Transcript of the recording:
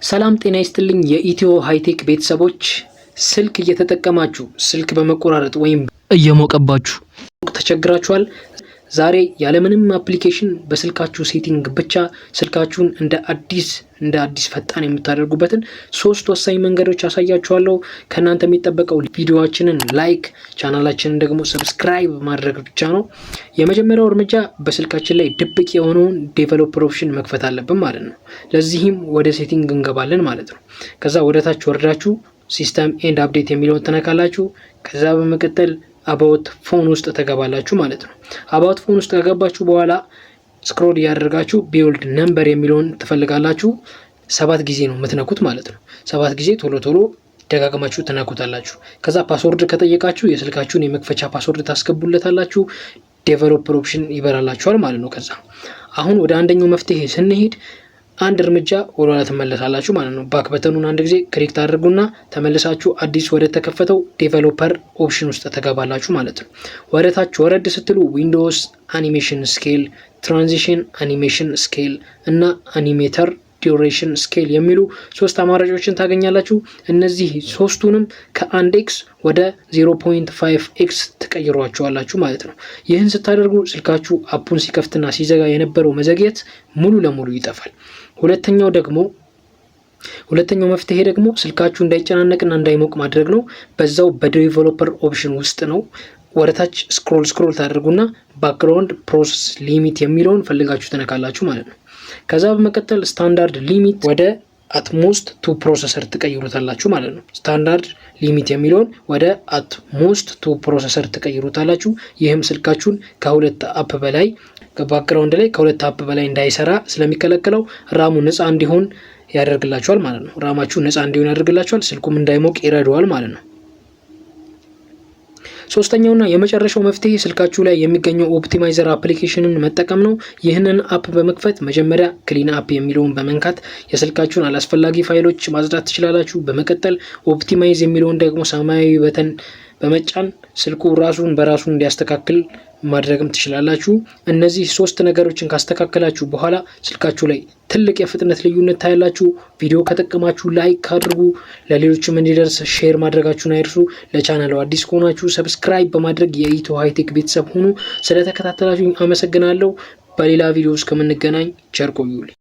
ሰላም ጤና ይስጥልኝ የኢትዮ ሃይቴክ ቤተሰቦች። ስልክ እየተጠቀማችሁ ስልክ በመቆራረጥ ወይም እየሞቀባችሁ ተቸግራችኋል? ዛሬ ያለምንም አፕሊኬሽን በስልካችሁ ሴቲንግ ብቻ ስልካችሁን እንደ አዲስ ፈጣን የምታደርጉበትን 3 ወሳኝ መንገዶች አሳያችኋለሁ። ከናንተ የሚጠበቀው ቪዲዮአችንን ላይክ፣ ቻናላችንን ደግሞ ሰብስክራይብ ማድረግ ብቻ ነው። የመጀመሪያው እርምጃ በስልካችን ላይ ድብቅ የሆነውን ዴቨሎፐር ኦፕሽን መክፈት አለብን ማለት ነው። ለዚህም ወደ ሴቲንግ እንገባለን ማለት ነው። ከዛ ወደ ታች ወርዳችሁ ሲስተም ኤንድ አፕዴት የሚለውን ትነካላችሁ። ከዛ በመቀጠል አባውት ፎን ውስጥ ተገባላችሁ ማለት ነው። አባውት ፎን ውስጥ ከገባችሁ በኋላ ስክሮል ያደርጋችሁ ቢልድ ነምበር የሚለውን ትፈልጋላችሁ። 7 ጊዜ ነው የምትነኩት ማለት ነው። 7 ጊዜ ቶሎ ደጋግማችሁ ትነኩታላችሁ። ከዛ ፓስወርድ ከጠየቃችሁ የስልካችሁን የመክፈቻ ፓስወርድ ታስገቡለታላችሁ። ዴቨሎፐር ኦፕሽን ይበራላችኋል ማለት ነው። ከዛ አሁን ወደ አንደኛው መፍትሄ ስንሄድ አንድ እርምጃ ወደ ኋላ ተመለሳላችሁ ማለት ነው። ባክ በተኑን አንድ ጊዜ ክሊክ ታደርጉና ተመልሳችሁ አዲስ ወደ ተከፈተው ዴቨሎፐር ኦፕሽን ውስጥ ተገባላችሁ ማለት ነው። ወደ ታች ወረድ ስትሉ ዊንዶውስ አኒሜሽን ስኬል፣ ትራንዚሽን አኒሜሽን ስኬል እና አኒሜተር ዲዩሬሽን ስኬል የሚሉ 3 አማራጮችን ታገኛላችሁ። እነዚህ ሶስቱንም ከ1x ወደ 0.5x ትቀይሯቸዋላችሁ ማለት ነው። ይህን ስታደርጉ ስልካችሁ አፑን ሲከፍትና ሲዘጋ የነበረው መዘግየት ሙሉ ለሙሉ ይጠፋል። ሁለተኛው መፍትሄ ደግሞ ስልካችሁ እንዳይጨናነቅና እንዳይሞቅ ማድረግ ነው። በዛው በዴቨሎፐር ኦፕሽን ውስጥ ነው። ወደታች ስክሮል ታደርጉና ባክግራውንድ ፕሮሰስ ሊሚት የሚለውን ፈልጋችሁ ትነካላችሁ ማለት ነው። ከዛ በመቀጠል ስታንዳርድ ሊሚት ወደ አትሞስት ቱ ፕሮሰሰር ትቀይሩታላችሁ ማለት ነው። ስታንዳርድ ሊሚት የሚለውን ወደ አትሞስት ቱ ፕሮሰሰር ትቀይሩታላችሁ። ይህም ስልካችሁን ከ2 አፕ በላይ ባክግራውንድ ላይ ከ2 አፕ በላይ እንዳይሰራ ስለሚከለክለው ራሙ ነፃ እንዲሆን ያደርግላችኋል ማለት ነው። ራማችሁ ነፃ እንዲሆን ያደርግላችኋል። ስልኩም እንዳይሞቅ ይረዳዋል ማለት ነው። ሶስተኛውና የመጨረሻው መፍትሄ ስልካችሁ ላይ የሚገኘው ኦፕቲማይዘር አፕሊኬሽንን መጠቀም ነው። ይህንን አፕ በመክፈት መጀመሪያ ክሊን አፕ የሚለውን በመንካት የስልካችሁን አላስፈላጊ ፋይሎች ማጽዳት ትችላላችሁ። በመቀጠል ኦፕቲማይዝ የሚለውን ደግሞ ሰማያዊ በተን በመጫን ስልኩ ራሱን በራሱ እንዲያስተካክል ማድረግም ትችላላችሁ። እነዚህ 3 ነገሮችን ካስተካከላችሁ በኋላ ስልካችሁ ላይ ትልቅ የፍጥነት ልዩነት ታያላችሁ። ቪዲዮ ከጠቀማችሁ ላይክ አድርጉ፣ ለሌሎችም እንዲደርስ ሼር ማድረጋችሁን አይርሱ። ለቻናሉ አዲስ ከሆናችሁ ሰብስክራይብ በማድረግ የኢትዮ ሃይቴክ ቤተሰብ ሁኑ። ስለተከታተላችሁኝ አመሰግናለሁ። በሌላ ቪዲዮ እስከምንገናኝ ቸር ቆዩልኝ።